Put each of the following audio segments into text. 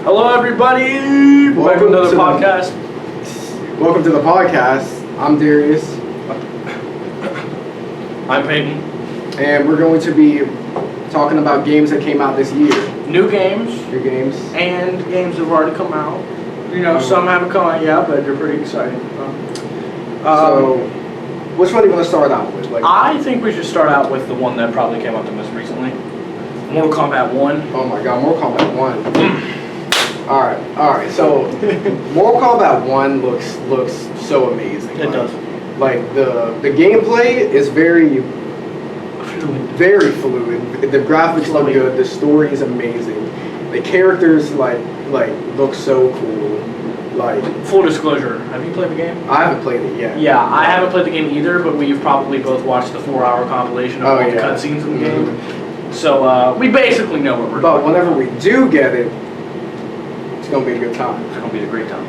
Hello, everybody. Welcome to another podcast. Welcome to the podcast. I'm Darius. I'm Peyton. And we're going to be talking about games that came out this year. New games. And games that have already come out. You know, some haven't come out yet, but they're pretty exciting. So, which one do you want to start out with? I think we should start out with the one that probably came out the most recently. Mortal Kombat 1. Oh my god, Mortal Kombat 1. Alright, so Mortal Kombat 1 looks so amazing. It does. Like the gameplay is very fluid. The graphics look good, the story is amazing. The characters look so cool. Like, full disclosure, have you played the game? I haven't played it yet. Yeah, I haven't played the game either, but we've probably both watched the 4-hour compilation of all the cutscenes in the game. So we basically know what we're doing. But whenever we do get it, it's going to be a good time. It's going to be a great time.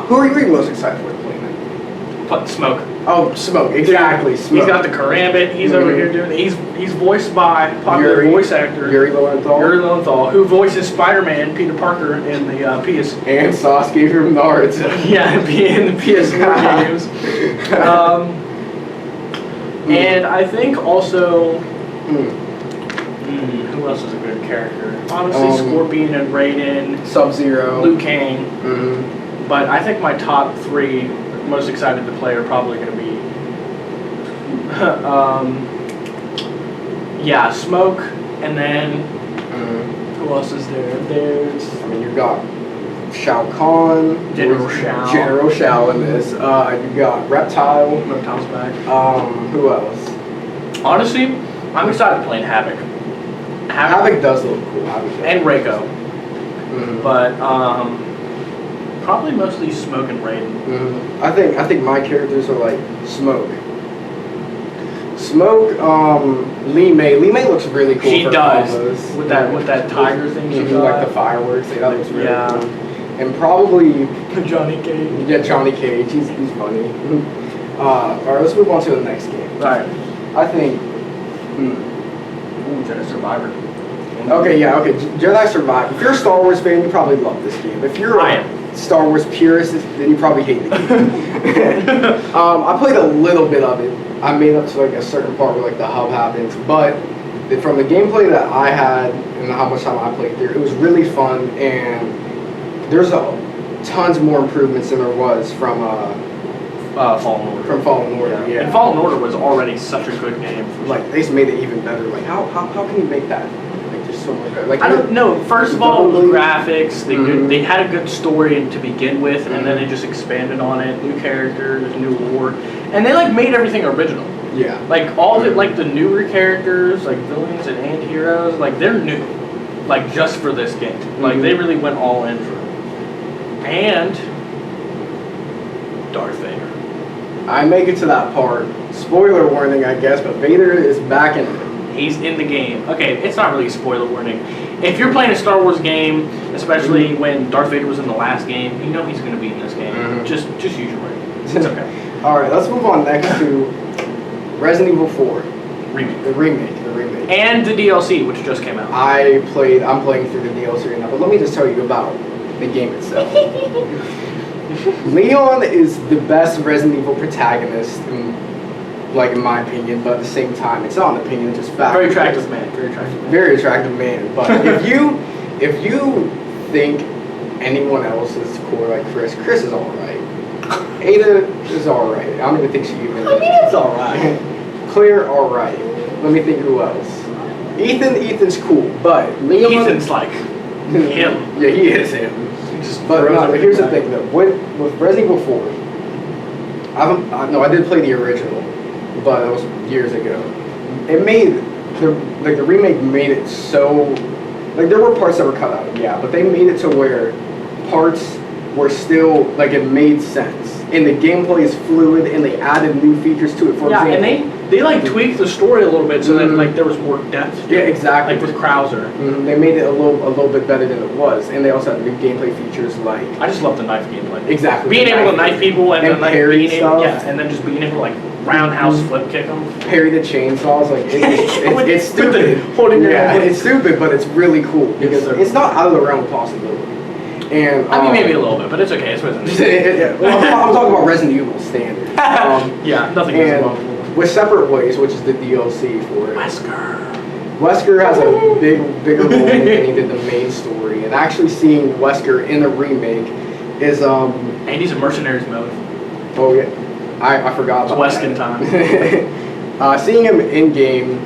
Who are you most excited for playing it? Smoke. Oh, Smoke, exactly. Dude, Smoke. He's got the karambit. He's over here doing it. He's voiced by popular voice actor Yuri Lowenthal, who voices Spider-Man, Peter Parker in the PS. And Sasuke from Naruto. Yeah, in the PS4 games. And I think also, who else is a good character? Honestly, Scorpion and Raiden, Sub-Zero, Liu Kang. But I think my top 3 most excited to play are probably going to be Smoke, and then who else is there? There's you got Shao Kahn, General Shao in this. You got Reptile. Reptile's back. Who else? Honestly, I'm excited playing Havoc. Havoc does look cool. And Reiko. But probably mostly Smoke and Raiden. I think my characters are like Smoke, Lee May. Lee May looks really cool. She does combos. with that tiger thing. She got. Like the fireworks. That looks really cool. And probably Johnny Cage. Yeah, Johnny Cage. He's funny. All right, let's move on to the next game. All right. I think. Jedi Survivor. Okay. Jedi Survivor. If you're a Star Wars fan, you probably love this game. If you're a Star Wars purist, then you probably hate the game. I played a little bit of it. I made up to a certain part where the hub happens, but from the gameplay that I had and how much time I played through, it was really fun, and there's tons more improvements than there was from Fallen Order. From Fallen Order, yeah. And Fallen Order was already such a good game. They just made it even better. How can you make that? Just so much better. I don't know. First of all, the graphics. They had a good story to begin with, and then they just expanded on it. New characters, new lore, and they made everything original. Yeah. All the the newer characters, villains and anti-heroes, they're new. Just for this game. They really went all in for it. And Darth Vader. I make it to that part. Spoiler warning, I guess, but Vader is back in it. He's in the game. Okay, it's not really a spoiler warning. If you're playing a Star Wars game, especially when Darth Vader was in the last game, you know he's going to be in this game. Just use your brain. It's okay. All right, let's move on next to Resident Evil 4. Remake. The remake. And the DLC, which just came out. I'm playing through the DLC right now, but let me just tell you about the game itself. Leon is the best Resident Evil protagonist, in my opinion, but at the same time, it's not an opinion, it's just fact. Very attractive man. Very attractive man. But if you think anyone else is cool like Chris is alright. Ada is alright. I don't even think she even is. I mean, it's alright. Claire, alright. Let me think who else. Ethan's cool, but Leon... Ethan's him. Yeah, he is him. But here's the thing though. With Resident Evil 4, I did play the original, but that was years ago. It made the remake made it so there were parts that were cut out, yeah, but they made it to where parts were still it made sense, and the gameplay is fluid, and they added new features to it. For example, and They like tweaked the story a little bit so that like there was more depth. Yeah, exactly. Like with Krauser. They made it a little bit better than it was, and they also had new gameplay features like. I just love the knife gameplay. Exactly. Being able to knife people and like parry being stuff. able, and then just being able to like roundhouse flip kick them. Parry the chainsaws, like it's stupid. Holding your yeah, it's stupid, but it's really cool because it's not out of the realm of possibility. And I mean, maybe a little bit, but it's okay. It's Resident Evil. Well, I'm talking about Resident Evil standards. Yeah, nothing is wrong. With Separate Ways, which is the DLC for it. Wesker has a bigger role than he did the main story, and actually seeing Wesker in a remake is And he's a mercenaries mode. Oh yeah, I forgot about Weskin time. Seeing him in game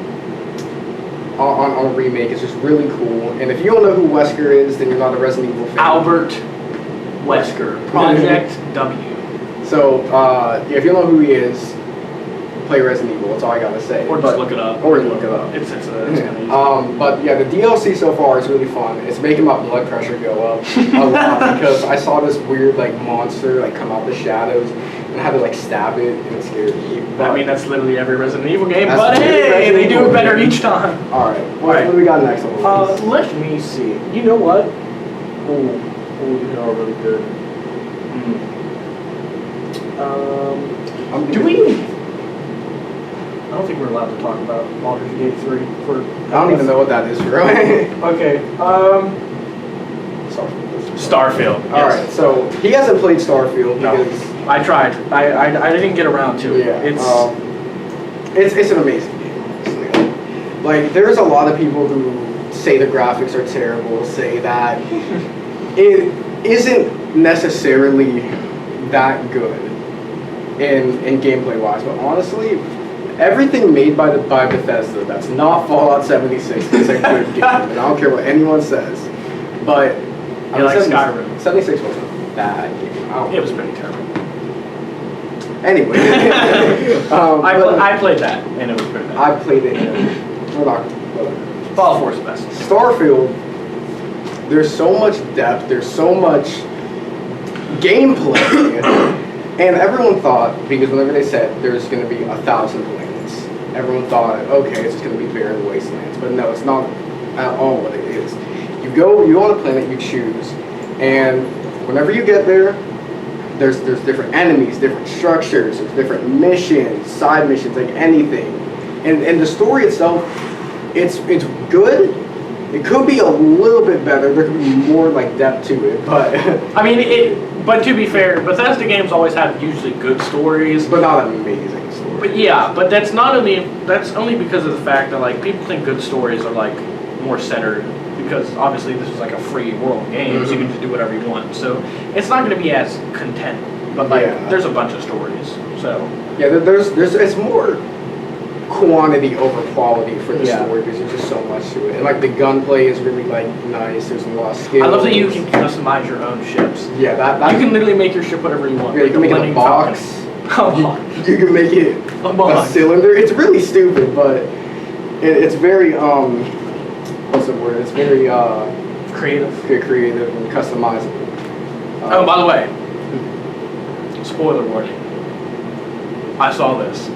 on a remake is just really cool. And if you don't know who Wesker is, then you're not a Resident Evil fan. Albert Wesker, Project W. So if you don't know who he is, play Resident Evil. That's all I gotta say. Or just look it up. Or look it up. It's kind of easy. But yeah, the DLC so far is really fun. It's making my blood pressure go up a lot because I saw this weird like monster like come out the shadows and I had to like stab it and it scared me. I mean that's literally every Resident Evil game, but hey, they do it better each time. All right. What do we got next on the list? Let me see. You know what? Oh, these are really good. Do we? I don't think we're allowed to talk about Baldur's Gate 3 for. I don't even know what that is, really. Okay. Starfield. All right. So he hasn't played Starfield because I tried. I didn't get around to it. Yeah. It's an amazing game. Honestly. Like there's a lot of people who say the graphics are terrible, say that it isn't necessarily that good in gameplay wise, but honestly. Everything made by Bethesda that's not Fallout 76 is a good game, and I don't care what anyone says. But like Skyrim. 76 wasn't a bad game. It was pretty terrible. Anyway, I played that, and it was pretty bad. I played it. Whatever. Fallout 4 is the best. Starfield. There's so much depth. There's so much gameplay. And everyone thought, because whenever they said there's going to be 1,000 planets, everyone thought, okay, it's just going to be barren wastelands. But no, it's not at all what it is. You go on a planet, you choose, and whenever you get there, there's different enemies, different structures, there's different missions, side missions, like anything. And the story itself, it's good. It could be a little bit better. There could be more like depth to it, but I mean But to be fair, Bethesda games always have usually good stories, but not amazing stories. But yeah, but that's only because of the fact that like people think good stories are like more centered because obviously this is like a free world game, so you can just do whatever you want. So it's not going to be as content, but like there's a bunch of stories. So yeah, there's it's more quantity over quality for the story because there's just so much to it, and like the gunplay is really like nice. There's a lot of skills. I love that you can customize your own ships. Yeah, that you can literally make your ship whatever you want. Yeah, you can make it a box. You can make it a cylinder. It's really stupid, but it's very what's the word? It's very creative and customizable. Oh, by the way, spoiler warning. I saw this.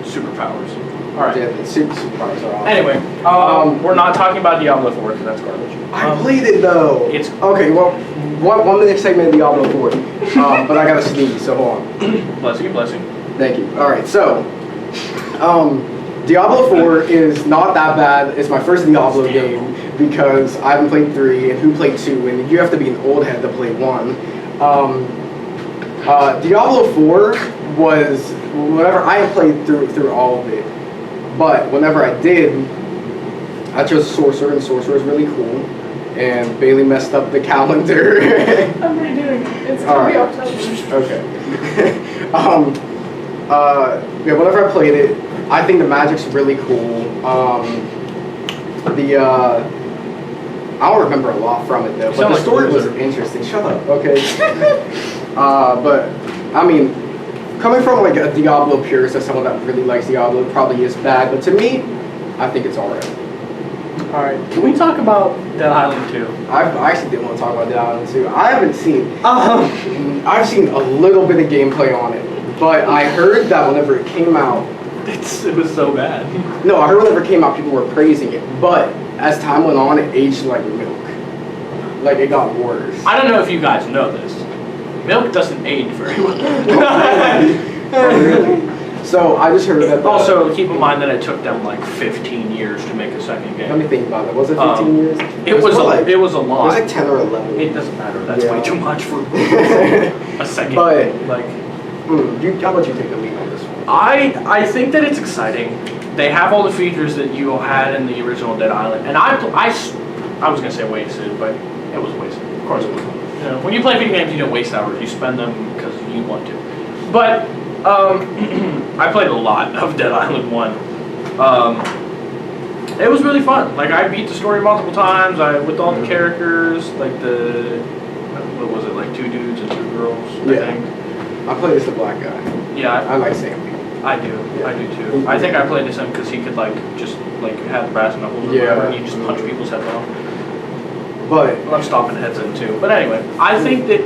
Superpowers. All right. Yeah, the superpowers are awesome. Anyway, we're not talking about Diablo 4 because that's garbage. I played it though. It's okay. Well, 1 minute segment of Diablo 4, but I gotta sneeze, so hold on. Bless you. Thank you. All right, so Diablo 4 is not that bad. It's my first Diablo game because I haven't played 3, and who played 2, and you have to be an old head to play 1. Diablo 4 was whenever I had played through all of it, but whenever I did, I chose Sorcerer, and Sorcerer is really cool. And Bailey messed up the calendar. I'm redoing it. It's gonna be October. Okay. Whenever I played it, I think the magic's really cool. I don't remember a lot from it though, but the story was interesting. Shut up, okay? But I mean, coming from like a Diablo purist as someone that really likes Diablo, it probably is bad. But to me, I think it's alright. All right, can we talk about Dead Island 2? I actually didn't want to talk about Dead Island 2. I haven't seen. I've seen a little bit of gameplay on it, but I heard that whenever it came out, It was so bad. No, I heard whenever it came out, people were praising it. But as time went on, it aged like milk. Like, it got worse. I don't know if you guys know this. Milk doesn't age very well. Oh, really? So, I just heard that... Also, keep in mind that it took them like 15 years to make a second game. Let me think about it. Was it 15 years? It was a lot. It was like 10 or 11. It doesn't matter. That's Yeah. way too much for a second But- game. Like, how about you take the lead on this one? I think that it's exciting. They have all the features that you had in the original Dead Island, and I was gonna say wasted, but it was wasted. Of course it was. You know, when you play video games, you don't waste hours. You spend them because you want to. But I played a lot of Dead Island 1. It was really fun. Like, I beat the story multiple times. With all the characters, like what was it, like 2 dudes and 2 girls? I think. I played as the black guy. Yeah, I like Sam. I do. Yeah. I do too. I think I played as him because he could just have brass knuckles or whatever, and you just punch people's heads off. But Well, I'm stomping heads in too. But anyway, I think that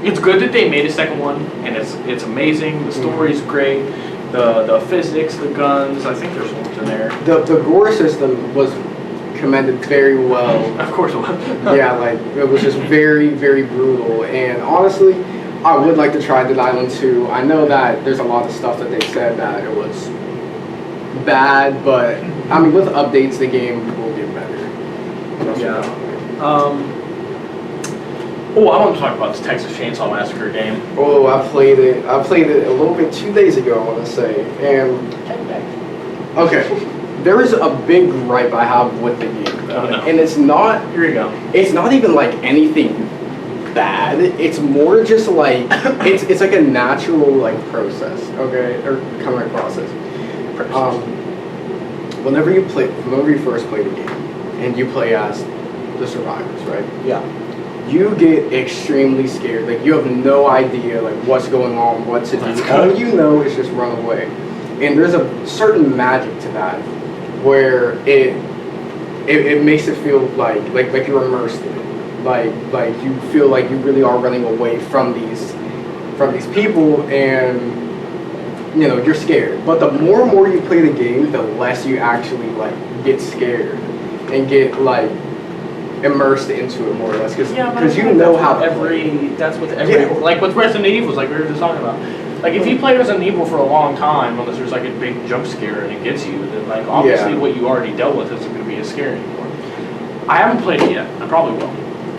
it's good that they made a second one, and it's amazing. The story's great. The physics, the guns. I think there's one in there. the gore system was commended very well. Of course it was. Yeah, like it was just very, very brutal. And honestly, I would like to try Dead Island 2. I know that there's a lot of stuff that they said that it was bad, but I mean, with updates, the game will get better. That's Yeah. what I want to talk about this Texas Chainsaw Massacre game. Oh, I played it. I played it a little bit 2 days ago, I want to say. And okay, there is a big gripe I have with the game, Oh, no. and it's not. Here you go. It's not even like anything bad. It's more just like it's like a natural like process, okay, or kind of like process. Whenever you first play the game, and you play as the survivors, right? Yeah. You get extremely scared. Like, you have no idea like what's going on, what to do. All you know is just run away. And there's a certain magic to that, where it makes it feel like you're immersed in it. Like you feel like you really are running away from these people, and you know you're scared. But the more and more you play the game, the less you actually like get scared and get like immersed into it more or less, because you know how to play. That's with every like with Resident Evil, like we were just talking about. Like, if you play Resident Evil for a long time, unless there's like a big jump scare and it gets you, then like obviously what you already dealt with isn't going to be as scary anymore. I haven't played it yet. I probably will.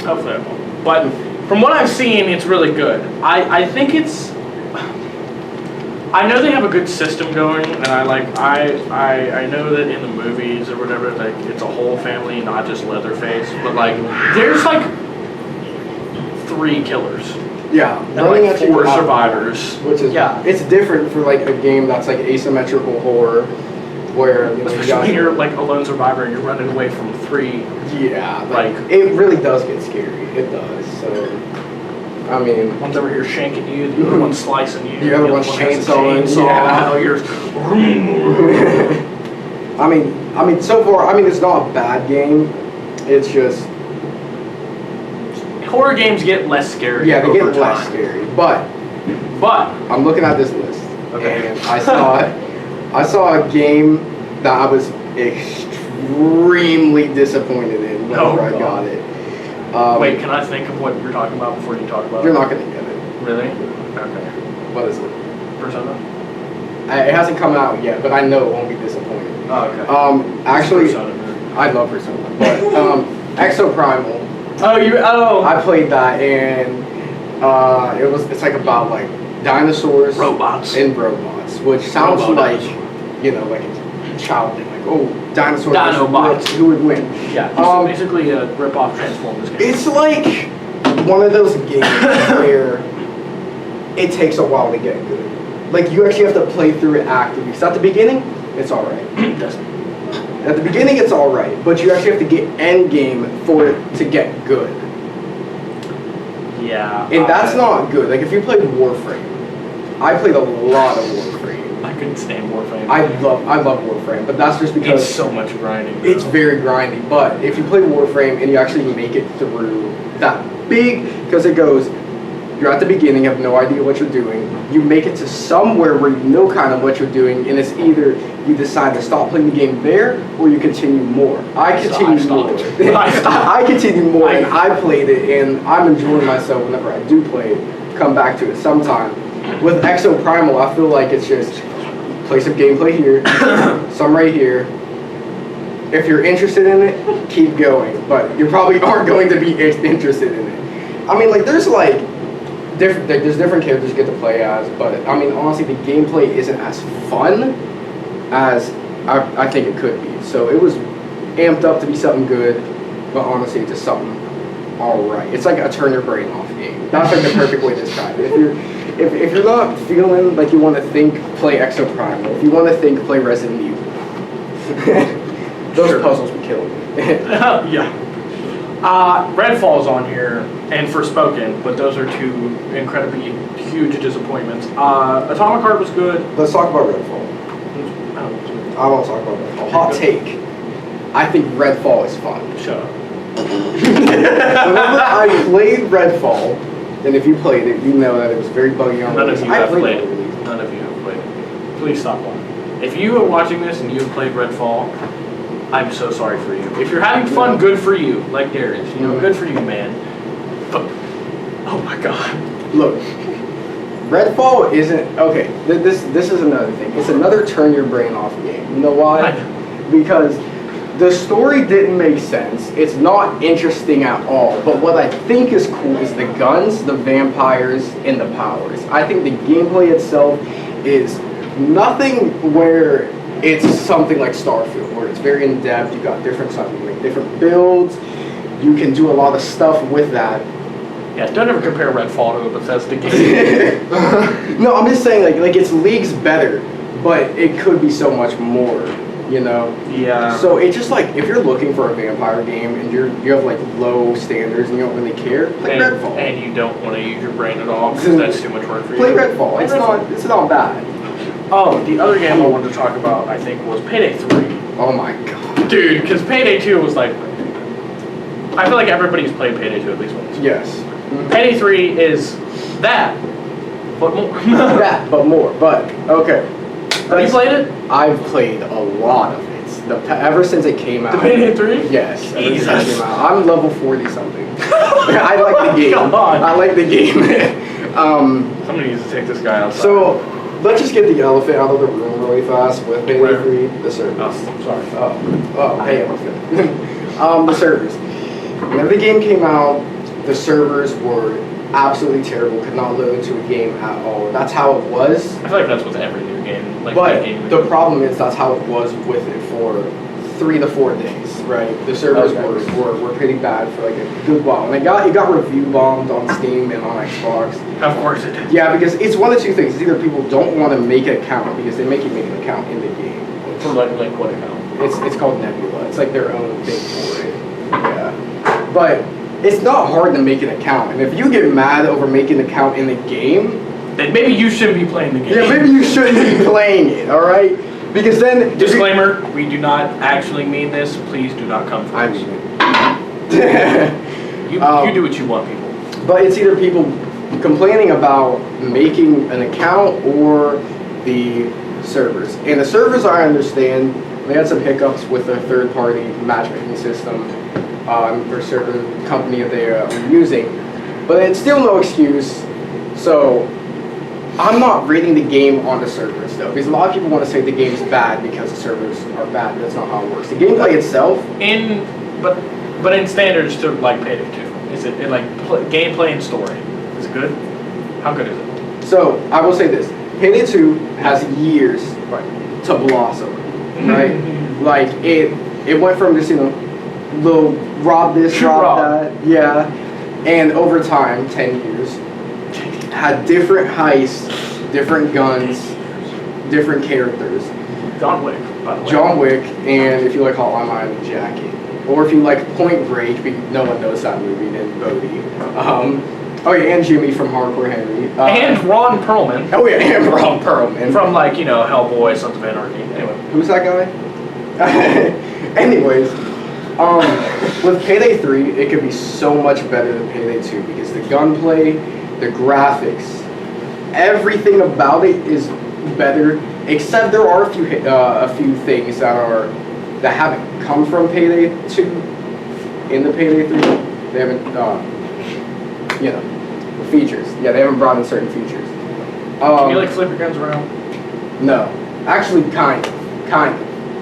Hopefully I will. But from what I've seen, it's really good. I think it's. I know they have a good system going, and I know that in the movies or whatever, like it's a whole family, not just Leatherface. But like, there's like 3 killers. Yeah, And like 4 survivors. Which is it's different for like a game that's like asymmetrical horror, where you know, especially when you're like a lone survivor and you're running away from 3. Yeah, like it really does get scary. It does. So, I mean, one's over here shanking you, the other one's slicing you, the other one's chainsawing. You're. I mean, so far, it's not a bad game. It's just. Horror games get less scary. Yeah, they get over less time. scary. But I'm looking at this list, and I saw a game that I was extremely disappointed in whenever I got it. Wait, can I think of what you're talking about before you talk about You're it? not gonna get it. Really? Okay. What is it? Persona? It hasn't come out yet, but I know it won't be disappointing. Oh, okay. Actually, Persona. I love Persona, but Exoprimal. I played that, and it's like about like dinosaurs, robots, which sounds like like a child thing, like dinosaurs, Dinobots. Who would win? Yeah, it's basically a rip-off Transformers game. It's like one of those games where it takes a while to get good. Like, you actually have to play through it actively. So at the beginning, it's alright. It doesn't. At the beginning, it's alright, but you actually have to get end game for it to get good. Yeah. And that's not good. Like, if you play Warframe, I played a lot of Warframe. I couldn't stand Warframe. I love Warframe, but that's just because it's so much grinding. It's very grindy. But if you play Warframe and you actually make it through that big, because it goes You're at the beginning, you have no idea what you're doing. You make it to somewhere where you know kind of what you're doing, and it's either you decide to stop playing the game there, or you continue more. I continue more. I continue more, and I played it, and I'm enjoying myself whenever I do play it. Come back to it sometime. With Exo Primal, I feel like it's just play some gameplay here, some right here. If you're interested in it, keep going. But you probably aren't going to be interested in it. I mean, like, there's different characters you get to play as, but I mean, honestly, the gameplay isn't as fun as I think it could be. So it was amped up to be something good, but honestly, it's just something alright. It's like a turn your brain off game. That's like the perfect way to describe it. If you're not feeling like you want to think, play Exo Primal. If you want to think, play Resident Evil. Those puzzles would kill me. Yeah. Redfall's on here, and Forspoken, but those are two incredibly huge disappointments. Atomic Heart was good. Let's talk about Redfall. I want to talk about Redfall. Hot take. I think Redfall is fun. Shut up. Whenever I played Redfall, and if you played it, you know that it was very buggy on None release. of you have played it. None of you have played it. Please stop watching. If you are watching this and you have played Redfall, I'm so sorry for you. If you're having fun, good for you. Like Darius, good for you, man. But, oh my god. Look, Redfall isn't, okay, this is another thing. It's another turn your brain off game. You know why? Because the story didn't make sense. It's not interesting at all. But what I think is cool is the guns, the vampires, and the powers. I think the gameplay itself is nothing where it's something like Starfield, where it's very in-depth. You got different stuff, you make different builds. You can do a lot of stuff with that. Yeah, don't ever compare Redfall to a Bethesda game. No, I'm just saying, like it's leagues better, but it could be so much more, you know? Yeah. So it's just like, if you're looking for a vampire game and you have like low standards and you don't really care, play Redfall. And you don't want to use your brain at all because that's too much work for you. Play Redfall. It's not bad. Oh, the other game I wanted to talk about, I think, was Payday 3. Oh my god. Dude, because Payday 2 was like... I feel like everybody's played Payday 2 at least once. Yes. Payday 3 is that, but more. That, but more. But, okay. Have you played it? I've played a lot of it. Ever since it came out. The Payday 3? Yes. Jesus. Ever since it came out. I'm level 40 something. I like the game. God. I like the game. Somebody needs to take this guy outside. So, let's just get the elephant out of the room really fast with Payday 3, the servers. Oh, sorry. Oh, hey, elephant. The servers. When the game came out, the servers were absolutely terrible, could not load into a game at all. That's how it was. I feel like that's with every new game. Like But game. the problem is that's how it was with it for 3 to 4 days, right? The servers were pretty bad for like a good while. And it got review bombed on Steam and on Xbox. Of course it did. Yeah, because it's one of two things. It's either people don't want to make an account because they make you make an account in the game. For like what account? It's called Nebula. It's like their own thing for it. Yeah. But it's not hard to make an account. And if you get mad over making an account in the game, Then maybe you shouldn't be playing the game. yeah, maybe you shouldn't be playing it, alright? Because then... Disclaimer, we do not actually mean this. Please do not come for I us. mean it. You do what you want, people. But it's either people complaining about making an account or the servers. And the servers, I understand, they had some hiccups with their third-party matchmaking system, their server company that they were using. But it's still no excuse. So I'm not rating the game on the servers, though, because a lot of people want to say the game's bad because the servers are bad. That's not how it works. The gameplay itself... But in standards to like Payday 2, is it in like gameplay and story? Is it good? How good is it? So, I will say this. Payday 2 has years to blossom, right? Like, it went from just, little rob this, rob that, yeah. And over time, 10 years, had different heists, different guns, different characters. John Wick, by the way. John Wick, and if you like Hotline Miami, Jackie. Or if you like Point Break, no one knows that movie, then Bodie. Oh yeah, and Jimmy from Hardcore Henry. And Ron Perlman. Oh yeah, and Ron Perlman. From Hellboy, Sons of Anarchy. Anyway. Who's that guy? Anyways, with Payday 3, it could be so much better than Payday 2 because the gunplay the graphics, everything about it is better. Except there are a few things that haven't come from Payday 2 in the Payday 3. They haven't, the features. Yeah, they haven't brought in certain features. Can you flip your guns around? No, actually, kind of.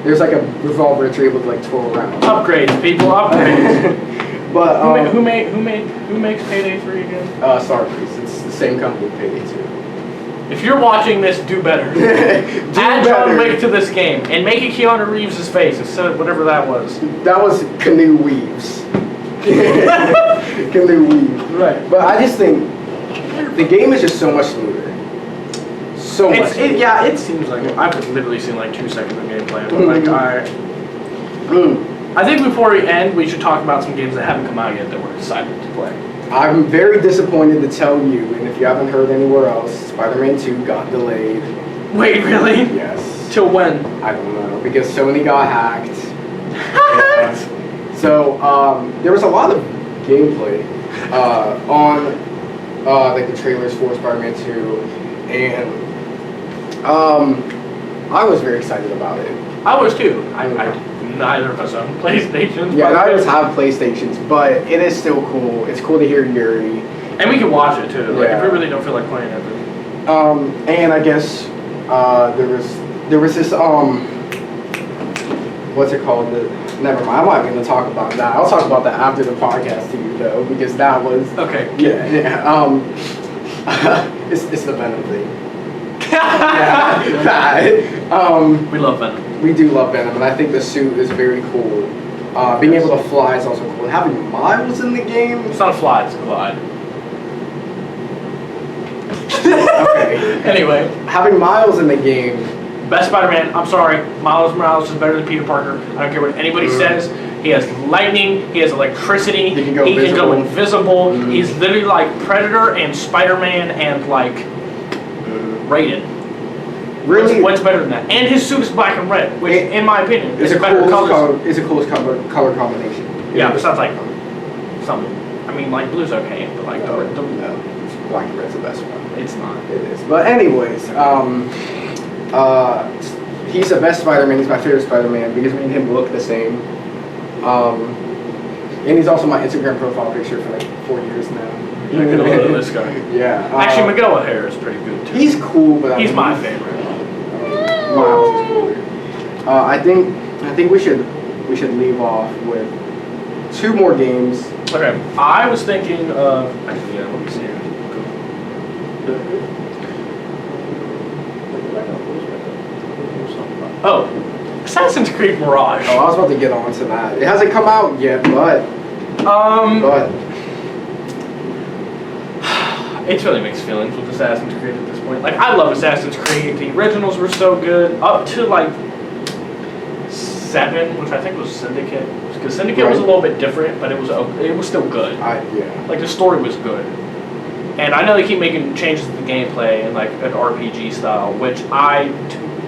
There's like a revolver that you're able to twirl around. Upgrades, people, upgrades. But who makes Payday 3 again? Starbreeze. It's the same company with Payday 2. If you're watching this, do better. Add John Wick to this game and make it Keanu Reeves' face instead of whatever that was. That was Canoe Weaves. Canoe Weaves. Right. But I just think the game is just so much smoother. So much. Yeah, it seems like it. I've literally seen 2 seconds of gameplay. But I think before we end, we should talk about some games that haven't come out yet that we're excited to play. I'm very disappointed to tell you, and if you haven't heard anywhere else, Spider-Man 2 got delayed. Wait, really? Yes. Till when? I don't know, because Sony got hacked. So there was a lot of gameplay on the trailers for Spider-Man 2, and I was very excited about it. I was too. Neither of us own PlayStations. Yeah, neither of us have PlayStations, but it is still cool. It's cool to hear Yuri. And we can watch it too. Yeah. If we really don't feel like playing it. And I guess there was this what's it called? Never mind. I'm not going to talk about that. I'll talk about that after the podcast to you though, because that was okay. Yeah. It's the Venom thing. Yeah. We love Venom. We do love Venom, and I think the suit is very cool. Being able to fly is also cool. And having Miles in the game. It's not a fly, it's a glide. Okay. Anyway. Having Miles in the game. Best Spider-Man, I'm sorry, Miles Morales is better than Peter Parker. I don't care what anybody says. He has lightning, he has electricity, he can go invisible. He's literally like Predator and Spider-Man and Raiden. Really? What's better than that? And his suit is black and red, which, in my opinion, is a better color. It's a coolest color combination. Yeah, besides some. I mean, blue's okay, but no, black and red's the best one. It's not. It is. But anyways, he's the best Spider-Man. He's my favorite Spider-Man because me and him look the same. And he's also my Instagram profile picture for 4 years now. You're gonna look at this guy. Yeah. Actually, Miguel O'Hare is pretty good too. He's cool, but he's my favorite. Miles is cooler. I think we should leave off with 2 more games. Okay. I was thinking of actually, yeah. Let me see. Oh, Assassin's Creed Mirage. Oh, I was about to get on to that. It hasn't come out yet, but it's really mixed feelings with Assassin's Creed at this point. I love Assassin's Creed. The originals were so good. Up to 7, which I think was Syndicate. Because Syndicate was a little bit different, but it was still good. Yeah. The story was good. And I know they keep making changes to the gameplay and an RPG style, which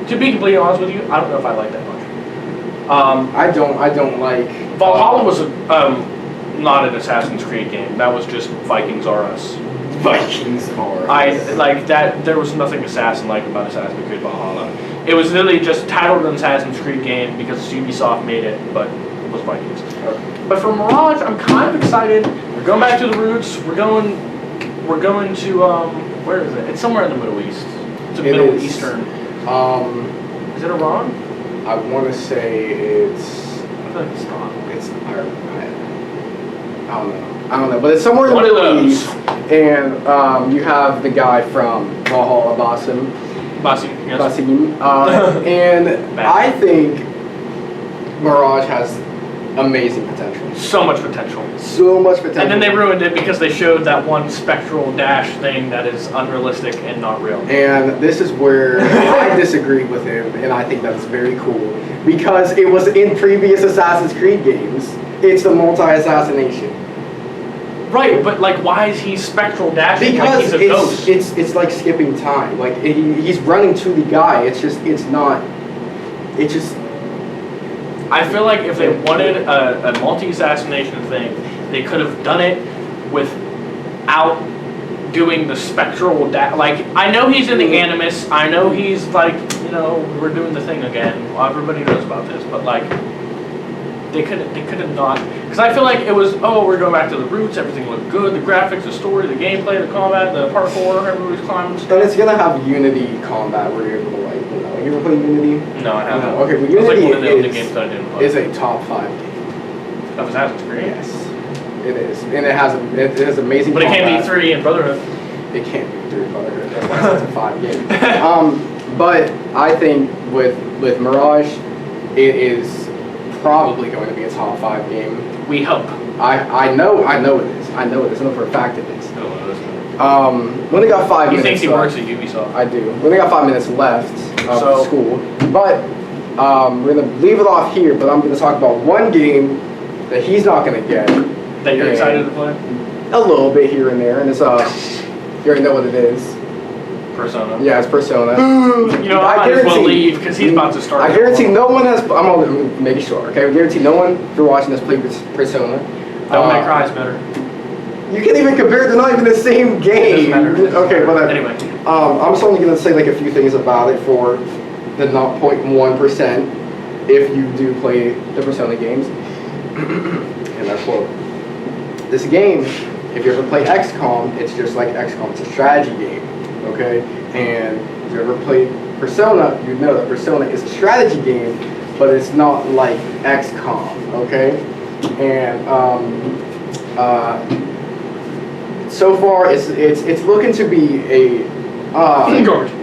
to be completely honest with you, I don't know if I like that much. I don't like. Valhalla was not an Assassin's Creed game. That was just Vikings R Us. Vikings R Us. There was nothing assassin-like about Assassin's Creed Valhalla. It was literally just titled an Assassin's Creed game because Ubisoft made it, but it was Vikings. Okay. But for Mirage, I'm kind of excited. We're going back to the roots. We're going to where is it? It's somewhere in the Middle East. It's a Middle Eastern. Is it Iran? I want to say it's. I feel like it's not. It's Ireland. I don't know, but it's somewhere in the Middle East. And you have the guy from Valhalla, Basim. Yes. Basim. And I think Mirage has amazing potential. So much potential. So much potential. And then they ruined it because they showed that one spectral dash thing that is unrealistic and not real. And this is where I disagree with him, and I think that's very cool. Because it was in previous Assassin's Creed games. It's the multi-assassination. Right, but why is he spectral dashing because he's a ghost? It's like skipping time. He's running to the guy. I feel like if they wanted a multi-assassination thing, they could have done it without doing the spectral like, I know he's in the Animus, I know he's like, you know, we're doing the thing again. Well, everybody knows about this, but like, they could have not, because I feel like it was, oh, we're going back to the roots, everything looked good, the graphics, the story, the gameplay, the combat, the parkour, everybody's climbing stuff. And it's gonna have Unity combat where you're able to like, you know, you ever play Unity? No, I haven't. No. Okay, but It was like Unity one of the only games that I didn't play. is a top 5 game. Of Assassin's Creed? Yes, it is, and it has amazing. But it combat. can't be 3 in Brotherhood. It can't be 3 Brotherhood. That's why it's a 5 game. But I think with Mirage, it is probably going to be a top 5 game. We hope. I know it is. I know for a fact it is. Oh, that's We only got 5 He minutes. thinks he works at Ubisoft. I do. We only got 5 minutes left of So- school, but we're gonna leave it off here. But I'm gonna talk about one game that he's not gonna get. That you're And excited to play? A little bit here and there, and it's you already know what it is. Persona. Yeah, it's Persona. You know, I might as well leave because he's about to start. I guarantee no one has. I'm making sure. Okay, I guarantee no one, if you're watching this, played Persona. Devil May Cry is better. You can't even compare. They're not even the same game. It doesn't matter. Okay, whatever. Anyway. I'm just only gonna say like a few things about it for the 0.1% if you do play the Persona games. And I quote: "This game, if you ever play XCOM, it's just like XCOM. It's a strategy game, okay? And if you ever played Persona, you know that Persona is a strategy game, but it's not like XCOM, okay? And so far, it's looking to be a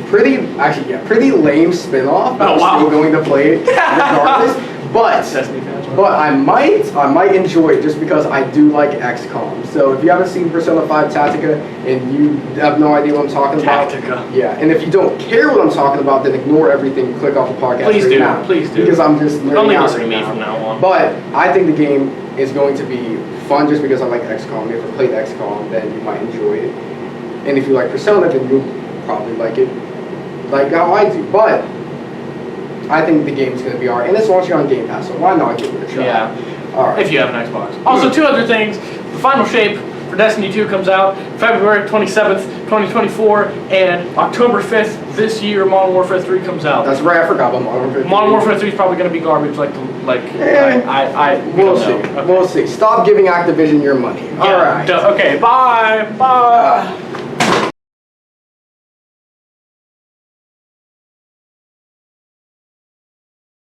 pretty lame spin-off. Oh, wow. I'm still going to play it regardless, but. Destiny fans. But I might enjoy it just because I do like XCOM. So if you haven't seen Persona 5 Tactica and you have no idea what I'm talking about, yeah. And if you don't care what I'm talking about, then ignore everything and click off the podcast. Please right do. now, Please do. Because I'm just Only out listen to right me now. from now on. But I think the game is going to be fun just because I like XCOM. If you played XCOM, then you might enjoy it. And if you like Persona, then you'll probably like it like how I do. But I think the game's going to be alright. And it's launching on Game Pass, so why not give it a try? Yeah. Alright. If you have an Xbox. Also, 2 other things. The final shape for Destiny 2 comes out February 27th, 2024, and October 5th this year, Modern Warfare 3 comes out. That's right, I forgot about Modern Warfare 3. Modern Warfare 3 is probably going to be garbage, We'll see. Okay. We'll see. Stop giving Activision your money. Yeah, Alright. Okay, bye. Bye.